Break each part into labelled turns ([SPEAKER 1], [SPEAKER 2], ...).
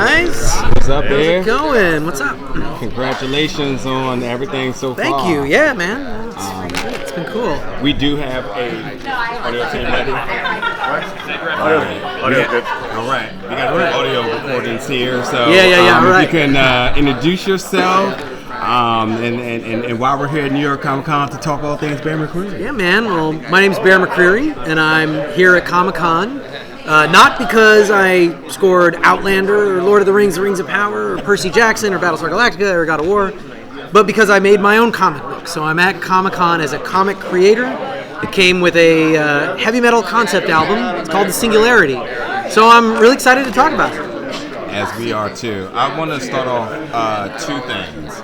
[SPEAKER 1] Guys,
[SPEAKER 2] What's up, Bear?
[SPEAKER 1] how's it going? What's up?
[SPEAKER 2] Congratulations on everything so far.
[SPEAKER 1] Thank you. Yeah, man. It's been cool.
[SPEAKER 2] We do have a audio tape ready.
[SPEAKER 3] Audio good.
[SPEAKER 2] All right. We got the audio recordings here. So
[SPEAKER 1] Yeah. All right.
[SPEAKER 2] You can introduce yourself. And while we're here at New York Comic Con to talk all things Bear McCreary.
[SPEAKER 1] Yeah, man. Well, my name's Bear McCreary, and I'm here at Comic Con. Not because I scored Outlander or Lord of the Rings of Power or Percy Jackson or Battlestar Galactica or God of War, but because I made my own comic book. So I'm at Comic Con as a comic creator. It came with a heavy metal concept album. It's called The Singularity. So I'm really excited to talk about it.
[SPEAKER 2] As we are too. I want to start off two things.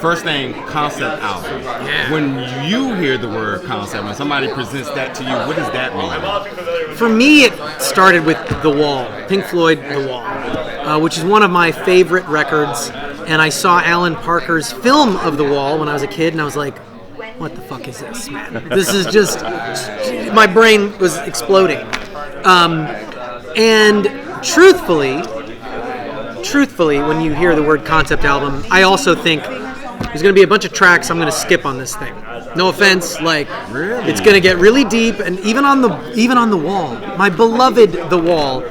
[SPEAKER 2] First thing, concept album.
[SPEAKER 1] Yeah.
[SPEAKER 2] When you hear the word concept, when somebody presents that to you, what does that mean?
[SPEAKER 1] For me, it started with The Wall, Pink Floyd, The Wall, which is one of my favorite records. And I saw Alan Parker's film of The Wall when I was a kid, and I was like, what the fuck is this, man? This is just, my brain was exploding. And truthfully, when you hear the word concept album, I also think there's going to be a bunch of tracks I'm going to skip on this thing. No offense,
[SPEAKER 2] Really?
[SPEAKER 1] It's going to get really deep, and even on the Wall, my beloved The Wall,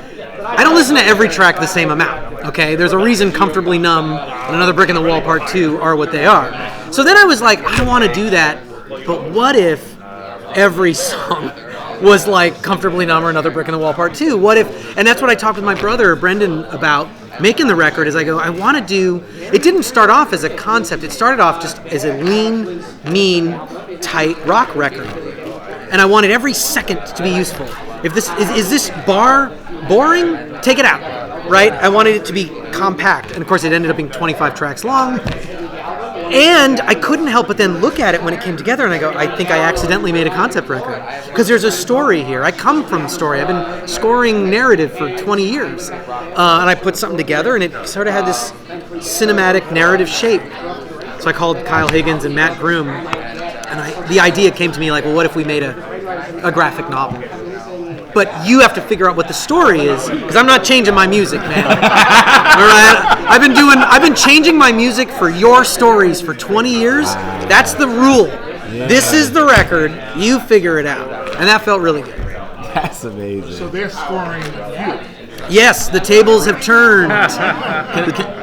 [SPEAKER 1] I don't listen to every track the same amount. Okay, there's a reason Comfortably Numb and Another Brick in the Wall Part 2 are what they are. So then I was like, I want to do that, but what if every song was like Comfortably Numb or Another Brick in the Wall Part 2? What if? And that's what I talked with my brother Brendan about making the record. Is I go, I want to do. It didn't start off as a concept. It started off just as a lean, mean, tight rock record, and I wanted every second to be useful. If this is this bar boring, take it out, right? I wanted it to be compact, and of course, it ended up being 25 tracks long. And I couldn't help but then look at it when it came together, and I go, I think I accidentally made a concept record. Because there's a story here. I come from story. I've been scoring narrative for 20 years. And I put something together, and it sort of had this cinematic narrative shape. So I called Kyle Higgins and Mat Groom, and the idea came to me like, well, what if we made a graphic novel? But you have to figure out what the story is, because I'm not changing my music, man. All right, I've been changing my music for your stories for 20 years. That's the rule.
[SPEAKER 2] Yeah.
[SPEAKER 1] This is the record. You figure it out, and that felt really good.
[SPEAKER 2] That's amazing.
[SPEAKER 3] So they're scoring you.
[SPEAKER 1] Yes, the tables have turned.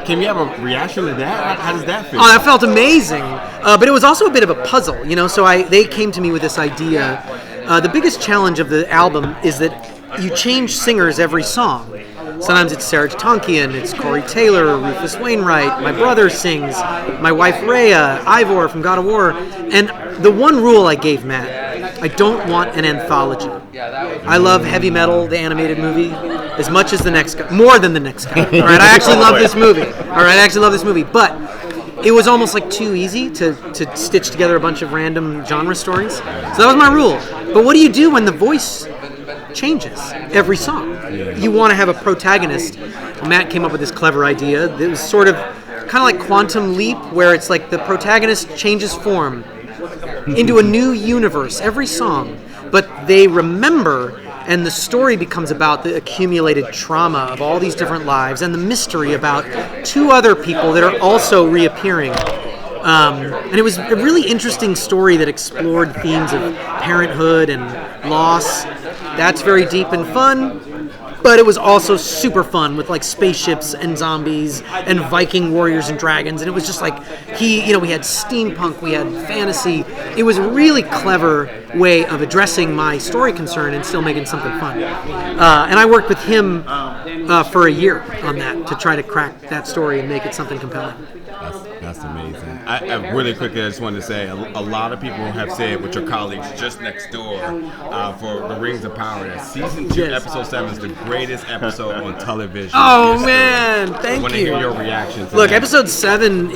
[SPEAKER 2] Can you have a reaction to that? How does that feel?
[SPEAKER 1] Oh, that felt amazing. But it was also a bit of a puzzle, you know. So they came to me with this idea. The biggest challenge of the album is that you change singers every song. Sometimes it's Sarah Tonkian, it's Corey Taylor, Rufus Wainwright, my brother sings, my wife Rhea, Ivor from God of War. And the one rule I gave Matt, I don't want an anthology. I love heavy metal, the animated movie, as much as the next guy, more than the next guy. All right, I actually love this movie. But it was almost like too easy to stitch together a bunch of random genre stories. So that was my rule. But what do you do when the voice changes every song? You want to have a protagonist. Matt came up with this clever idea. It was sort of kind of like Quantum Leap, where it's like the protagonist changes form into a new universe every song, but they remember, and the story becomes about the accumulated trauma of all these different lives and the mystery about two other people that are also reappearing. And it was a really interesting story that explored themes of parenthood and loss. That's very deep and fun, but it was also super fun with like spaceships and zombies and Viking warriors and dragons. And it was just like we had steampunk, we had fantasy. It was a really clever way of addressing my story concern and still making something fun. And I worked with him for a year on that to try to crack that story and make it something compelling.
[SPEAKER 2] That's amazing. I really quickly, I just wanted to say, a lot of people have said with your colleagues just next door for The Rings of Power that Season 2, Episode 7 is the greatest episode on television.
[SPEAKER 1] Oh, man. Thank you.
[SPEAKER 2] I want to hear your reactions.
[SPEAKER 1] Look, Episode 7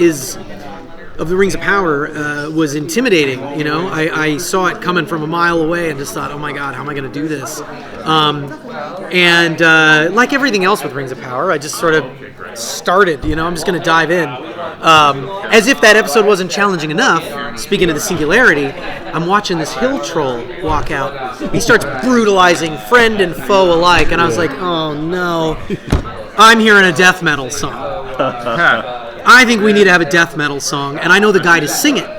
[SPEAKER 1] of The Rings of Power was intimidating. You know, I saw it coming from a mile away and just thought, oh my God, how am I going to do this? And like everything else with Rings of Power, I just sort of started, I'm just going to dive in. As if that episode wasn't challenging enough, speaking of the Singularity, I'm watching this hill troll walk out. He starts brutalizing friend and foe alike, and I was like, oh no. I'm hearing a death metal song. I think we need to have a death metal song, and I know the guy to sing it.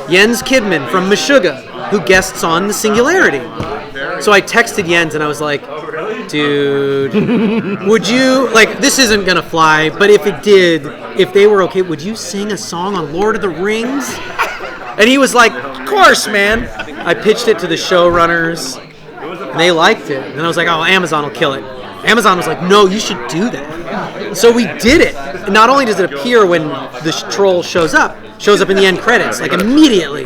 [SPEAKER 1] Jens Kidman from Meshuggah, who guests on the Singularity. So I texted Jens and I was like, dude, would you, like, this isn't going to fly, but if it did, if they were okay, would you sing a song on Lord of the Rings? And he was like, of course, man. I pitched it to the showrunners, and they liked it. And I was like, oh, Amazon will kill it. Amazon was like, no, you should do that. So we did it. Not only does it appear when the troll shows up in the end credits, like immediately.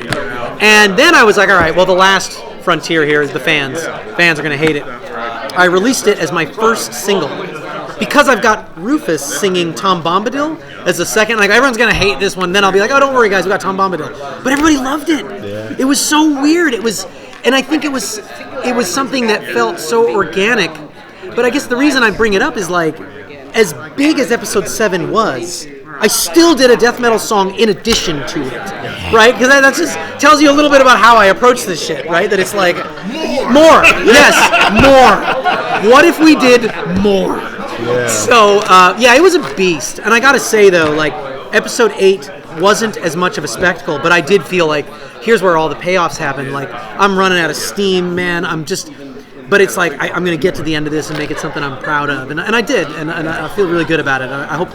[SPEAKER 1] And then I was like, all right, well, the last frontier here is the fans. Fans are going to hate it. I released it as my first single. Because I've got Rufus singing Tom Bombadil as the second, like everyone's going to hate this one, then I'll be like, oh, don't worry, guys, we got Tom Bombadil. But everybody loved it. Yeah. It was so weird. And I think it was something that felt so organic. But I guess the reason I bring it up is like, as big as episode 7 was, I still did a death metal song in addition to it, right? Because that just tells you a little bit about how I approach this shit, right? That it's like, more, yes, more. What if we did more? Yeah. So, it was a beast. And I gotta say though, like, episode 8 wasn't as much of a spectacle, but I did feel like, here's where all the payoffs happen. Like, I'm running out of steam, man. But it's like, I'm going to get to the end of this and make it something I'm proud of. And I did, and I feel really good about it. I hope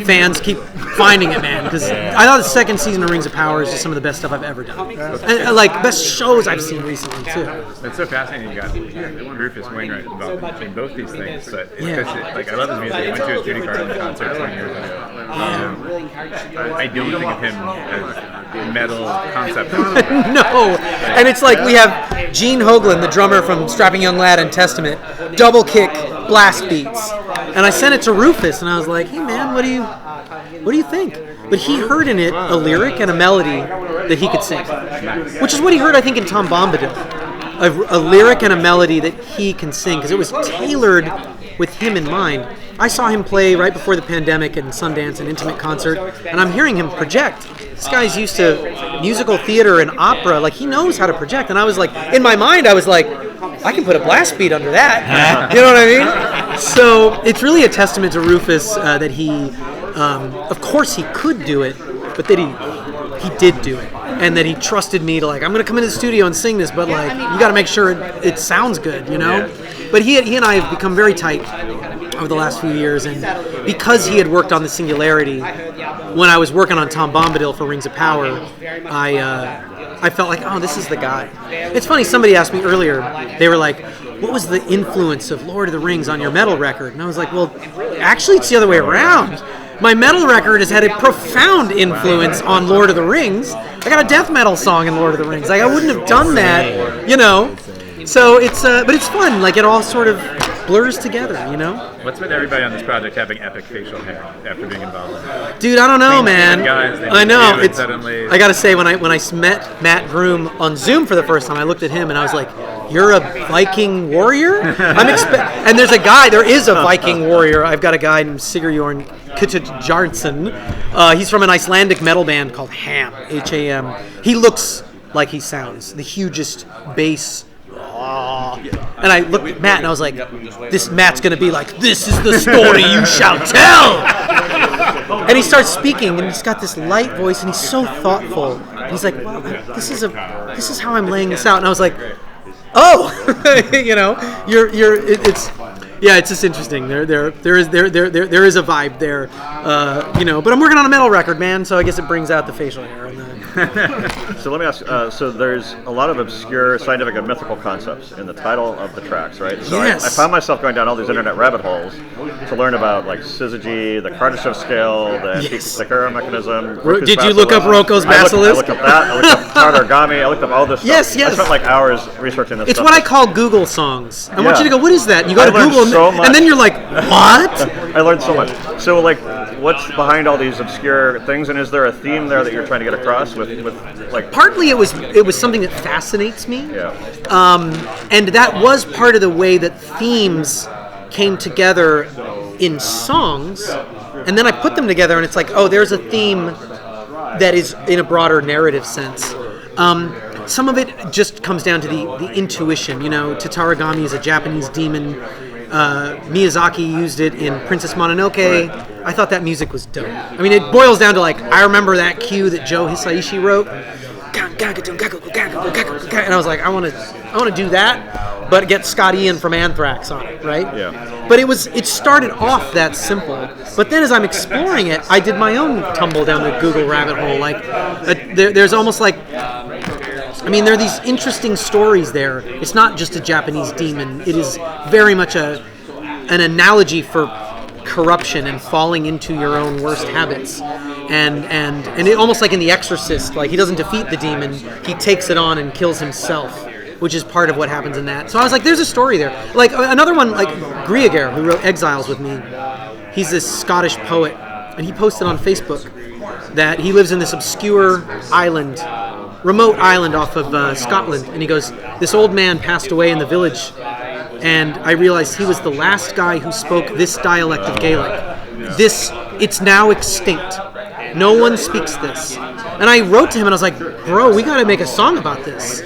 [SPEAKER 1] fans keep finding it, man, because I thought the second season of Rings of Power is just some of the best stuff I've ever done. And like, best shows I've seen recently, too.
[SPEAKER 3] It's so fascinating you got Rufus Wainwright involved in both these things. But like, I love his music. I went to his Judy Garland concert 20 years ago. I don't think of him as metal concept.
[SPEAKER 1] No. And it's like we have Gene Hoglan, the drummer from Strapping Young Lad and Testament, double kick blast beats. And I sent it to Rufus, and I was like, hey, man, what do you think? But he heard in it a lyric and a melody that he could sing, which is what he heard, I think, in Tom Bombadil. A lyric and a melody that he can sing, because it was tailored with him in mind. I saw him play right before the pandemic in Sundance, an intimate concert, and I'm hearing him project. This guy's used to musical theater and opera, like he knows how to project. And I was like, in my mind, I was like, I can put a blast beat under that. You know what I mean? So it's really a testament to Rufus that he, of course he could do it, but that he did do it. And that he trusted me to, like, I'm going to come into the studio and sing this, but like, you got to make sure it sounds good, you know? Yeah. But he and I have become very tight over the last few years, and because he had worked on the Singularity, when I was working on Tom Bombadil for Rings of Power, I felt like, oh, this is the guy. It's funny, somebody asked me earlier, they were like, what was the influence of Lord of the Rings on your metal record? And I was like, well, actually it's the other way around. My metal record has had a profound influence on Lord of the Rings. I got a death metal song in Lord of the Rings. Like, I wouldn't have done that, you know? So it's, but it's fun. Like, it all sort of blurs together, you know?
[SPEAKER 3] What's with everybody on this project having epic facial hair after being involved in it?
[SPEAKER 1] Dude, I don't know, man. I know.
[SPEAKER 3] It's suddenly...
[SPEAKER 1] I gotta say, when I met Mat Groom on Zoom for the first time, I looked at him and I was like, you're a Viking warrior? And there is a Viking warrior. I've got a guy named Sigurjorn Kutjarnsson. He's from an Icelandic metal band called Ham, H-A-M. He looks like he sounds. The hugest bass. And I looked at Matt and I was like, this Matt's going to be like, this is the story you shall tell. And he starts speaking and he's got this light voice and he's so thoughtful. And he's like, well, this is how I'm laying this out. And I was like, oh, you know, it's just interesting. There is a vibe there, you know. But I'm working on a metal record, man. So I guess it brings out the facial hair.
[SPEAKER 4] So let me ask. So there's a lot of obscure scientific and mythical concepts in the title of the tracks, right? So
[SPEAKER 1] yes.
[SPEAKER 4] I found myself going down all these internet rabbit holes to learn about like syzygy, the Kardashev scale, the Antikythera mechanism.
[SPEAKER 1] Did you look up Rocco's basilisk?
[SPEAKER 4] I looked up that. I looked up Tartargami. I looked up all this stuff. Yes. I spent like hours researching this.
[SPEAKER 1] It's
[SPEAKER 4] stuff.
[SPEAKER 1] what I call Google songs. I want you to go, what is that? And you go to Google, and then you're like, what?
[SPEAKER 4] I learned so much. So like, what's behind all these obscure things, and is there a theme there that you're trying to get across with like?
[SPEAKER 1] Partly it was something that fascinates me.
[SPEAKER 4] Yeah.
[SPEAKER 1] And that was part of the way that themes came together in songs, and then I put them together, and it's like, oh, there's a theme that is in a broader narrative sense. Some of it just comes down to the intuition, you know. Tatarigami is a Japanese demon Miyazaki used it in Princess Mononoke. I thought that music was dope. I mean, it boils down to like, I remember that cue that Joe Hisaishi wrote, and I was like, I want to do that, but get Scott Ian from Anthrax on it, right?
[SPEAKER 4] Yeah.
[SPEAKER 1] But it started off that simple. But then as I'm exploring it, I did my own tumble down the Google rabbit hole. Like, there's almost like, I mean, there are these interesting stories there. It's not just a Japanese demon. It is very much an analogy for corruption and falling into your own worst habits. And it almost like in The Exorcist, like he doesn't defeat the demon, he takes it on and kills himself, which is part of what happens in that. So I was like, there's a story there. Like another one, like Griegel, who wrote Exiles with me, he's this Scottish poet, and he posted on Facebook that he lives in this obscure island, remote island off of Scotland, and he goes, this old man passed away in the village, and I realized he was the last guy who spoke this dialect of Gaelic. It's now extinct. No one speaks this. And I wrote to him and I was like, bro, we got to make a song about this.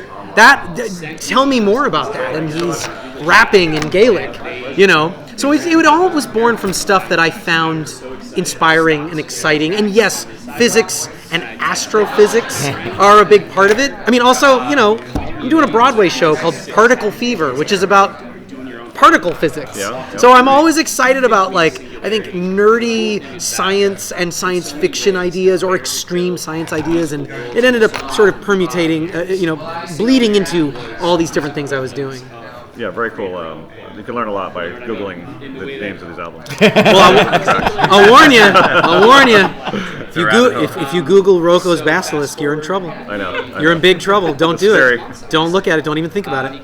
[SPEAKER 1] Tell me more about that. And he's rapping in Gaelic, you know. So it all was born from stuff that I found inspiring and exciting. And yes, physics and astrophysics are a big part of it. I mean, also, you know, I'm doing a Broadway show called Particle Fever, which is about particle physics.
[SPEAKER 4] Yeah.
[SPEAKER 1] So I'm always excited about, like, I think nerdy science and science fiction ideas or extreme science ideas, and it ended up sort of permutating, bleeding into all these different things I was doing.
[SPEAKER 4] Yeah, very cool. You can learn a lot by Googling the names of these albums.
[SPEAKER 1] Well, I'll warn you. If you Google Rocco's Basilisk, you're in trouble.
[SPEAKER 4] I know.
[SPEAKER 1] You're in big trouble. Don't do
[SPEAKER 4] scary.
[SPEAKER 1] it. Don't look at it. Don't even think about it.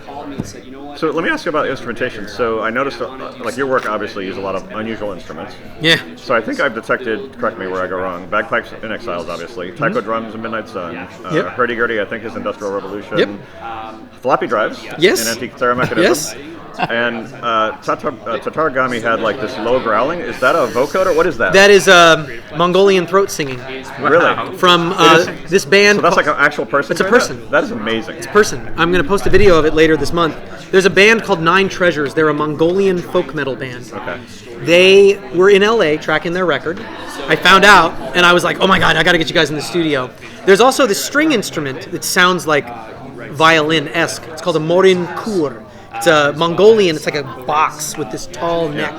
[SPEAKER 4] So let me ask you about instrumentation. So I noticed, like, your work obviously uses a lot of unusual instruments.
[SPEAKER 1] Yeah.
[SPEAKER 4] So I think I've detected, correct me where I go wrong, bagpipes in Exiles, obviously, taiko drums in Midnight Sun, hurdy-gurdy, I think, is Industrial Revolution, floppy drives in Antique Theremechanism.
[SPEAKER 1] Yes.
[SPEAKER 4] And Tataragami had like this low growling. Is that a vocoder? What is that?
[SPEAKER 1] That is Mongolian throat singing.
[SPEAKER 4] Really?
[SPEAKER 1] From this band.
[SPEAKER 4] So that's like an actual person?
[SPEAKER 1] It's a person.
[SPEAKER 4] That is amazing.
[SPEAKER 1] It's a person. I'm going to post a video of it later this month. There's a band called Nine Treasures. They're a Mongolian folk metal band.
[SPEAKER 4] Okay.
[SPEAKER 1] They were in LA tracking their record. I found out, and I was like, oh my God, I got to get you guys in the studio. There's also this string instrument that sounds like violin-esque. It's called a morin kur. It's a Mongolian, it's like a box with this tall neck.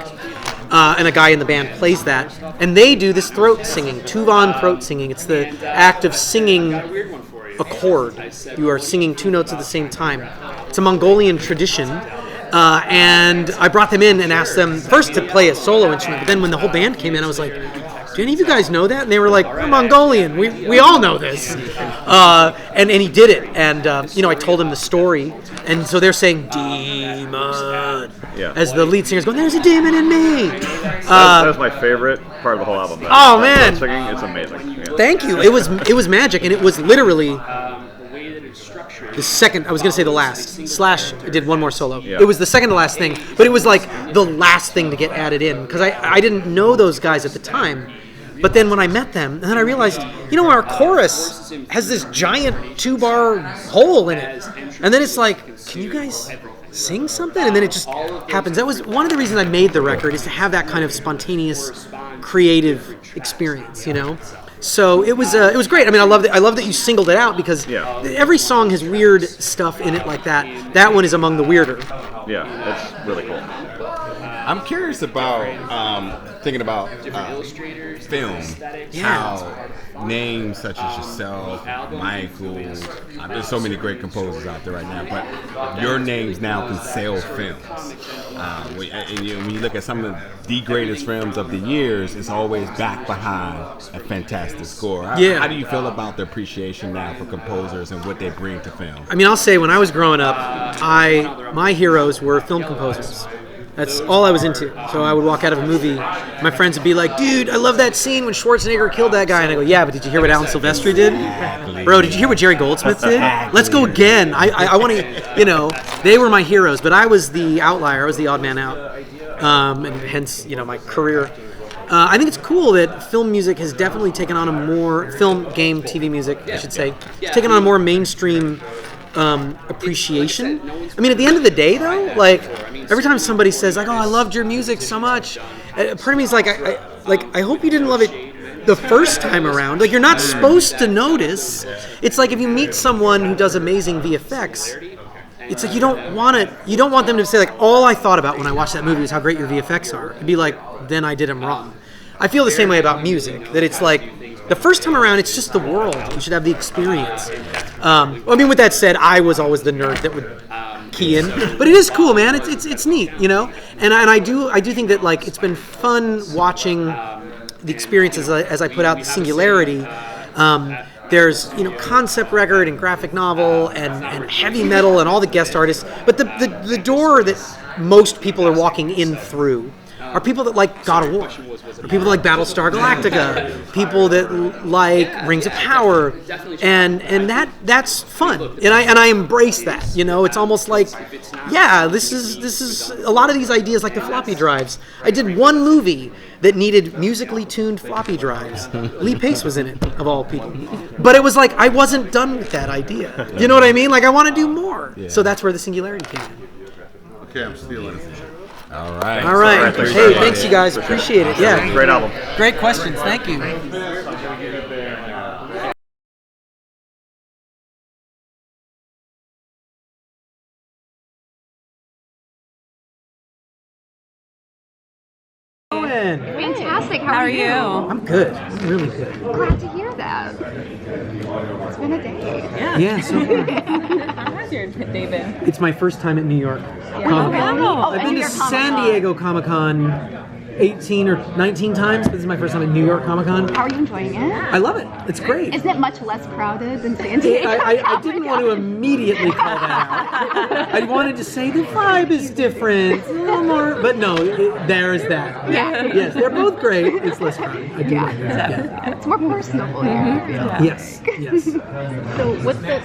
[SPEAKER 1] And a guy in the band plays that. And they do this throat singing, Tuvan throat singing. It's the act of singing a chord. You are singing two notes at the same time. It's a Mongolian tradition. And I brought them in and asked them first to play a solo instrument. But then when the whole band came in, I was like, do any of you guys know that? And they were like, we're Mongolian. We all know this. And he did it. And, I told him the story. And so they're saying, demon.
[SPEAKER 4] Yeah.
[SPEAKER 1] As the lead singer's going, there's a demon in me.
[SPEAKER 4] That was my favorite part of the whole album.
[SPEAKER 1] Man.
[SPEAKER 4] Singing, it's amazing. Yeah.
[SPEAKER 1] Thank you. It was magic. And it was literally the second, I was going to say the last, / I did one more solo.
[SPEAKER 4] Yeah.
[SPEAKER 1] It was the second to last thing. But it was like the last thing to get added in. Because I didn't know those guys at the time. But then when I met them, and then I realized, our chorus has this giant 2-bar hole in it. And then it's like, can you guys sing something? And then it just happens. That was one of the reasons I made the record, is to have that kind of spontaneous, creative experience, So it was great. I mean, I love that you singled it out, because every song has weird stuff in it like that. That one is among the weirder.
[SPEAKER 4] Yeah, it's really cool.
[SPEAKER 2] I'm curious about thinking about film. How names such as yourself, Michael, there's so many great composers out there right now, but your names now can sell films. When you look at some of the greatest films of the years, it's always back behind a fantastic score. How do you feel about the appreciation now for composers and what they bring to film?
[SPEAKER 1] I mean, I'll say when I was growing up, my heroes were film composers. That's all I was into. So I would walk out of a movie, my friends would be like, dude, I love that scene when Schwarzenegger killed that guy. And I go, yeah, but did you hear what Alan Silvestri did?
[SPEAKER 2] Exactly.
[SPEAKER 1] Bro, did you hear what Jerry Goldsmith did? Let's go again. I want to, they were my heroes, but I was the outlier. I was the odd man out. And hence, my career. I think it's cool that film music has definitely taken on a more, film, game, TV music, I should say, taken on a more mainstream appreciation. I mean, at the end of the day, though, like every time somebody says like, "Oh, I loved your music so much," part of me is like, I hope you didn't love it the first time around. Like, you're not supposed to notice. It's like if you meet someone who does amazing VFX, it's like you don't want them to say like, all I thought about when I watched that movie was how great your VFX are. It'd be like, then I did them wrong. I feel the same way about music, that it's like the first time around, it's just the world. You should have the experience. I mean, with that said, I was always the nerd that would key in, but it is cool, man. It's neat, you know. And I do think that like it's been fun watching the experiences as I put out the Singularity. There's concept record and graphic novel and heavy metal and all the guest artists, but the door that most people are walking in through are people that like God of War, or people that like Battlestar Galactica, people that like Rings of Power, and that's fun, and I embrace that. It's almost like, yeah, this is a lot of these ideas, like the floppy drives. I did one movie that needed musically tuned floppy drives. Lee Pace was in it, of all people, but it was like I wasn't done with that idea. You know what I mean? Like I want to do more. Yeah. So that's where the Singularity came in.
[SPEAKER 2] Okay, I'm stealing it.
[SPEAKER 1] All right. Hey, thanks, you guys. Appreciate it. Yeah.
[SPEAKER 4] Great album.
[SPEAKER 1] Great questions. Thank you.
[SPEAKER 5] Fantastic. How are you?
[SPEAKER 1] I'm good. I'm really good.
[SPEAKER 5] Glad to hear that. It's been a day.
[SPEAKER 1] Yeah, so far.
[SPEAKER 6] How's your day been?
[SPEAKER 1] It's my first time at New York.
[SPEAKER 5] Wow.
[SPEAKER 1] I've been to San Diego Comic-Con 18 or 19 times, but this is my first time at New York Comic-Con.
[SPEAKER 5] How are you enjoying it?
[SPEAKER 1] I love it. It's great.
[SPEAKER 5] Isn't it much less crowded than San Diego?
[SPEAKER 1] I didn't want to immediately call that out. I wanted to say the vibe is different, a little more, but no, there's that.
[SPEAKER 5] Yeah.
[SPEAKER 1] Yes, they're both great. It's less crowded. I do like that. Yeah.
[SPEAKER 5] It's more personable here, I feel.
[SPEAKER 1] Yes.
[SPEAKER 6] So with this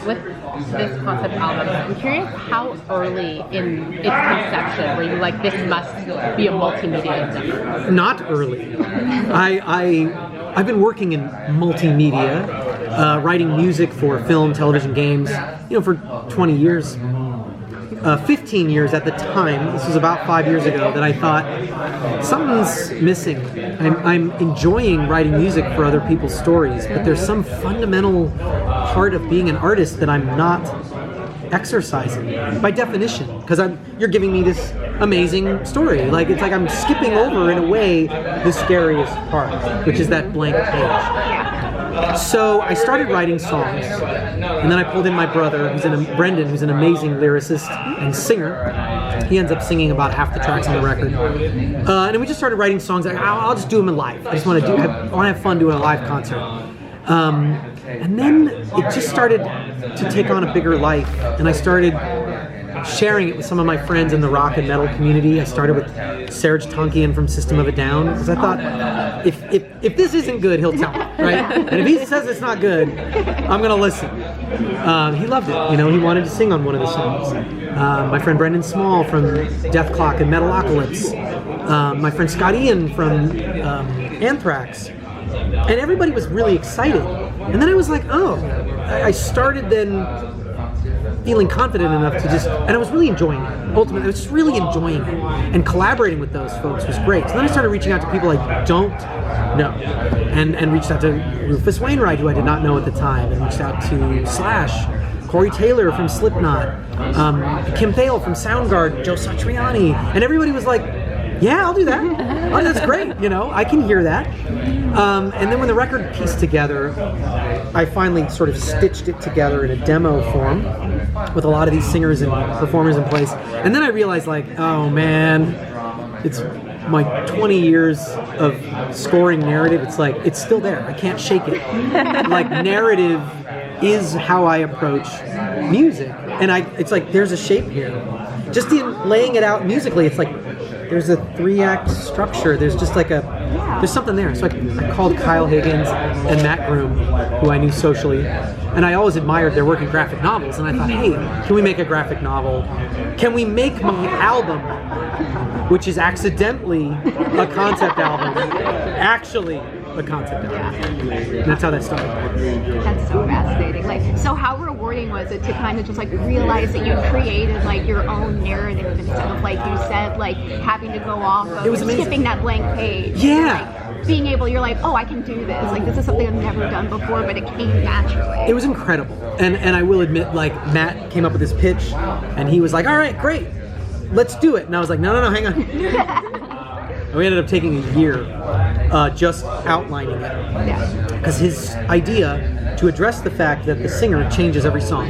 [SPEAKER 6] concept album, I'm curious how early in its conception were you like, this must be a multimedia endeavor?
[SPEAKER 1] Not early. I've been working in multimedia, writing music for film, television, games, for 20 years. 15 years at the time. This was about 5 years ago that I thought something's missing. I'm enjoying writing music for other people's stories, but there's some fundamental part of being an artist that I'm not exercising by definition, because you're giving me this amazing story. Like it's like I'm skipping over in a way the scariest part, which is that blank page. So I started writing songs, and then I pulled in my brother, Brendan, who's an amazing lyricist and singer. He ends up singing about half the tracks on the record, and then we just started writing songs. Like, I'll just do them in live. I just want to have fun doing a live concert. And then it just started to take on a bigger life, and I started sharing it with some of my friends in the rock and metal community. I started with Serge Tankian from System of a Down, because I thought, if this isn't good, he'll tell me, right? And if he says it's not good, I'm gonna listen. He loved it, he wanted to sing on one of the songs. My friend Brendan Small from Death Clock and Metalocalypse. My friend Scott Ian from Anthrax. And everybody was really excited. And then I was like, I started then feeling confident enough to and I was really enjoying it. Ultimately, I was just really enjoying it. And collaborating with those folks was great. So then I started reaching out to people I don't know. And reached out to Rufus Wainwright, who I did not know at the time, and reached out to Slash, Corey Taylor from Slipknot, Kim Thale from Soundgarden, Joe Satriani. And everybody was like, yeah, I'll do that. Oh, that's great. I can hear that. And then when the record pieced together, I finally sort of stitched it together in a demo form with a lot of these singers and performers in place. And then I realized, like, oh man, it's my 20 years of scoring narrative. It's like, it's still there. I can't shake it. Like, narrative is how I approach music. And it's like, there's a shape here. Just in laying it out musically, it's like, there's a 3-act structure. There's just like there's something there. So I called Kyle Higgins and Mat Groom, who I knew socially, and I always admired their work in graphic novels. And I thought, hey, can we make a graphic novel? Can we make my album, which is accidentally a concept album, actually a concept album? And that's how that started.
[SPEAKER 5] That's so fascinating. So how rewarding rewarding was it to kind of just like realize that you created like your own narrative instead of, like you said, like having to go off of
[SPEAKER 1] It was amazing.
[SPEAKER 5] skipping that blank page.
[SPEAKER 1] Yeah.
[SPEAKER 5] Like, being able, you're like, oh, I can do this. Like, this is something I've never done before, but it came naturally.
[SPEAKER 1] It was incredible. And I will admit, like, Matt came up with this pitch, and he was like, all right, great, let's do it. And I was like, no, hang on. And we ended up taking a year just outlining it.
[SPEAKER 5] Yeah.
[SPEAKER 1] Because his idea to address the fact that the singer changes every song,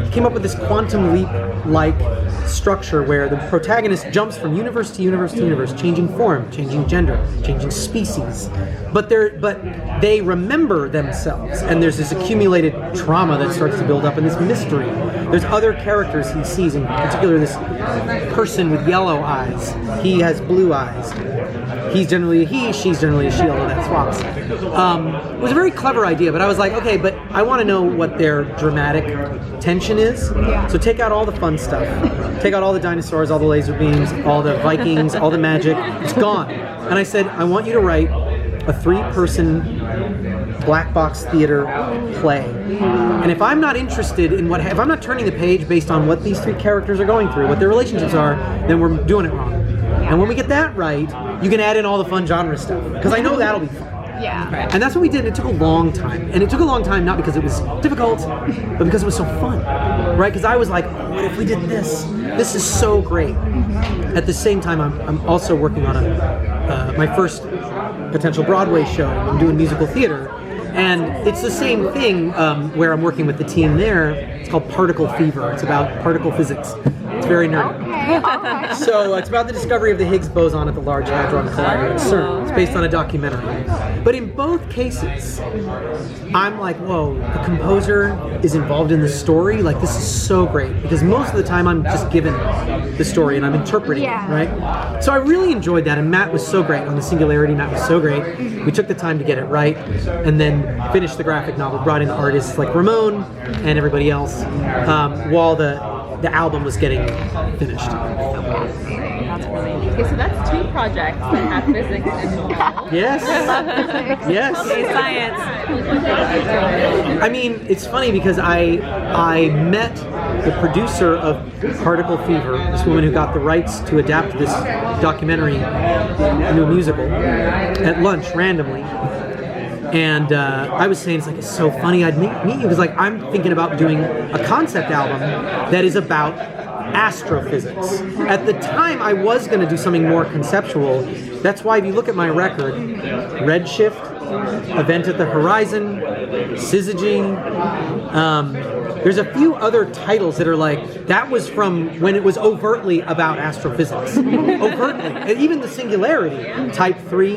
[SPEAKER 1] he came up with this quantum leap-like structure where the protagonist jumps from universe to universe to universe, changing form, changing gender, changing species. But they remember themselves, and there's this accumulated trauma that starts to build up, and this mystery. There's other characters he sees, in particular this person with yellow eyes. He has blue eyes. He's generally a he, she's generally a she, although that swaps. It was a very clever idea, but I was like, okay, but I want to know what their dramatic tension is.
[SPEAKER 5] Yeah.
[SPEAKER 1] So take out all the fun stuff. Take out all the dinosaurs, all the laser beams, all the Vikings, all the magic. It's gone. And I said, I want you to write a 3-person black box theater play. And if I'm not interested in if I'm not turning the page based on what these 3 characters are going through, what their relationships are, then we're doing it wrong. And when we get that right, you can add in all the fun genre stuff. Because I know that'll be fun.
[SPEAKER 5] Yeah.
[SPEAKER 1] And that's what we did. It took a long time. And it took a long time not because it was difficult, but because it was so fun. Right? Because I was like, oh, what if we did this? This is so great. At the same time, I'm also working on my first potential Broadway show. I'm doing musical theater. And it's the same thing where I'm working with the team there. It's called Particle Fever. It's about particle physics. It's very nerdy.
[SPEAKER 5] Okay, all right.
[SPEAKER 1] So it's about the discovery of the Higgs boson at the Large Hadron Collider at CERN. It's based on a documentary. But in both cases, I'm like, whoa, the composer is involved in the story. Like, this is so great. Because most of the time I'm just given the story and I'm interpreting it, right? So I really enjoyed that. And Matt was so great on the Singularity. Matt was so great. We took the time to get it right and then finished the graphic novel, brought in artists like Ramón and everybody else while the album was getting finished.
[SPEAKER 6] That's really neat. Okay, so that's 2 projects that have physics involved.
[SPEAKER 1] Yes. Yes.
[SPEAKER 6] Okay, science.
[SPEAKER 1] I mean, it's funny because I met the producer of Particle Fever, this woman who got the rights to adapt this documentary into a musical, at lunch randomly. And I was saying, it's so funny I'd meet you, because like I'm thinking about doing a concept album that is about astrophysics. At the time, I was going to do something more conceptual. That's why if you look at my record, Redshift, Event at the Horizon, Syzygy, there's a few other titles that are like, that was from when it was overtly about astrophysics. Overtly. And even the Singularity, Type 3,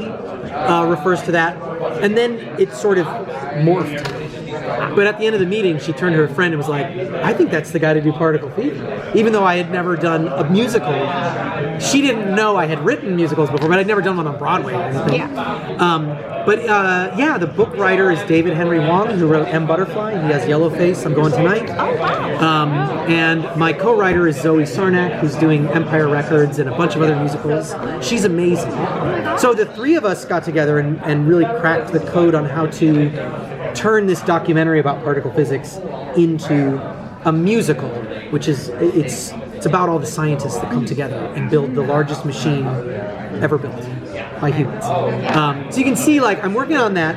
[SPEAKER 1] refers to that. And then it sort of morphed. But at the end of the meeting, she turned to her friend and was like, I think that's the guy to do Particle Fever. Even though I had never done a musical. She didn't know I had written musicals before, but I'd never done one on Broadway or anything. Yeah. The book writer is David Henry Wong, who wrote M. Butterfly. He has Yellowface, I'm Going Tonight.
[SPEAKER 5] Oh, wow.
[SPEAKER 1] And my co-writer is Zoe Sarnak, who's doing Empire Records and a bunch of other musicals. She's amazing. So the 3 of us got together and really cracked the code on how to turn this documentary about particle physics into a musical, which is it's about all the scientists that come together and build the largest machine ever built by humans. So you can see, like, I'm working on that.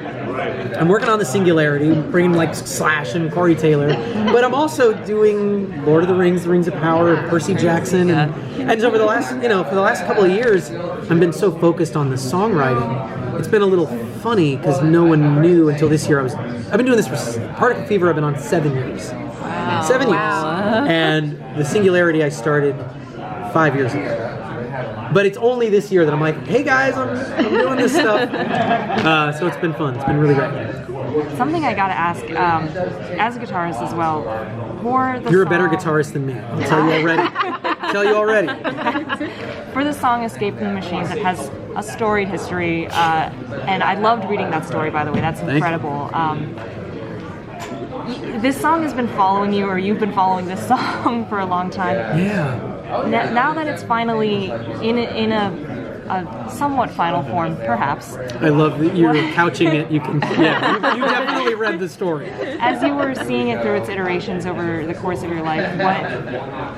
[SPEAKER 1] I'm working on the Singularity, bringing like Slash and Corey Taylor, but I'm also doing Lord of the Rings, The Rings of Power, Percy Jackson, and so over the last, for the last couple of years, I've been so focused on the songwriting. It's been a little funny because no one knew until this year. I've been doing this for Particle Fever. I've been on 7 years.
[SPEAKER 6] Wow.
[SPEAKER 1] 7 years, and the Singularity I started 5 years ago. But it's only this year that I'm like, hey guys, I'm doing this stuff. So it's been fun. It's been really great.
[SPEAKER 7] Something I gotta ask, as a guitarist as well, for the
[SPEAKER 1] You're
[SPEAKER 7] song,
[SPEAKER 1] a better guitarist than me. I'll tell you already.
[SPEAKER 7] For the song Escape from the Machines, it has a storied history, and I loved reading that story, by the way. That's incredible. This song has been following you, or you've been following this song for a long time.
[SPEAKER 1] Yeah.
[SPEAKER 7] Now that it's finally in a a somewhat final form, perhaps.
[SPEAKER 1] I love that you're couching it. You can, yeah, you definitely read the story.
[SPEAKER 7] As you were seeing it through its iterations over the course of your life,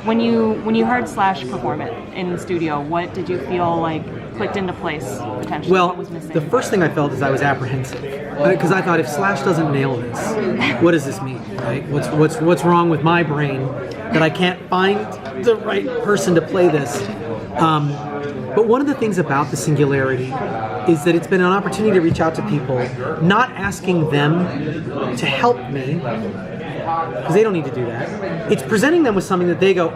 [SPEAKER 7] when you heard Slash perform it in the studio, what did you feel like clicked into place potentially?
[SPEAKER 1] Well,
[SPEAKER 7] what was missing?
[SPEAKER 1] the first thing I felt is I was apprehensive because I thought if Slash doesn't nail this, what does this mean? Right? What's wrong with my brain that I can't find the right person to play this? But one of the things about the Singularity is that it's been an opportunity to reach out to people, not asking them to help me, because they don't need to do that. It's presenting them with something that they go,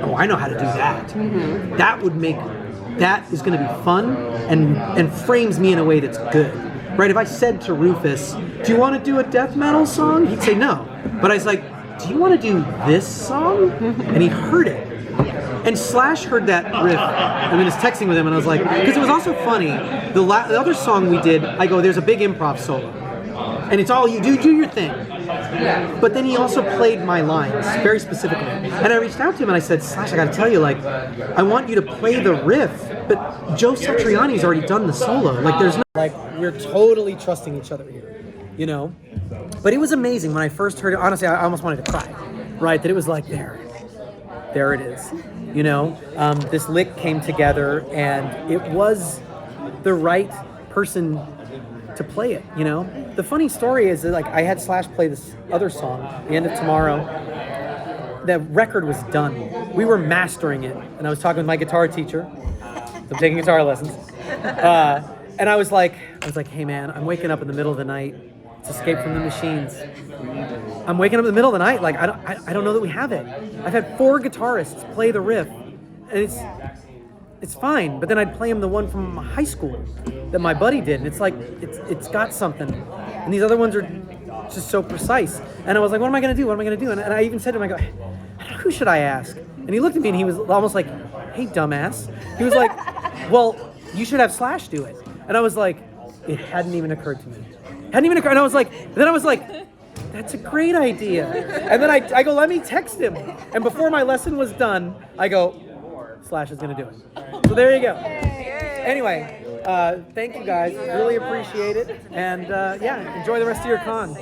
[SPEAKER 1] oh, I know how to do that. Mm-hmm. That is going to be fun and frames me in a way that's good. Right? If I said to Rufus, do you want to do a death metal song? He'd say no. But I was like, do you want to do this song? And he heard it. And Slash heard that riff, and then was texting with him, and I was like, because it was also funny, the other song we did, I go, there's a big improv solo, and it's all you do your thing. But then he also played my lines, very specifically. And I reached out to him and I said, Slash, I gotta tell you, like, I want you to play the riff, but Joe Satriani's already done the solo. Like, there's no, like, we're totally trusting each other here, you know? But it was amazing when I first heard it. Honestly, I almost wanted to cry, right? That it was like, there it is. You know, this lick came together, and it was the right person to play it. You know, the funny story is that, like, I had Slash play this other song, The End of Tomorrow. The record was done. We were mastering it, and I was talking with my guitar teacher. So I'm taking guitar lessons, and I was like, hey man, I'm waking up in the middle of the night. It's Escape from the Machines. I'm waking up in the middle of the night, like I don't know that we have it. I've had 4 guitarists play the riff, and it's fine. But then I'd play him the one from high school that my buddy did, and it's like it's got something. And these other ones are just so precise. And I was like, what am I gonna do? And I even said to him, I go, who should I ask? And he looked at me and he was almost like, hey dumbass. He was like, well, you should have Slash do it. And I was like, it hadn't even occurred to me. And I was like, that's a great idea. And then I go, let me text him. And before my lesson was done, I go, Slash is gonna do it. So there you go. Anyway, thank you guys. Really appreciate it. And yeah, enjoy the rest of your con.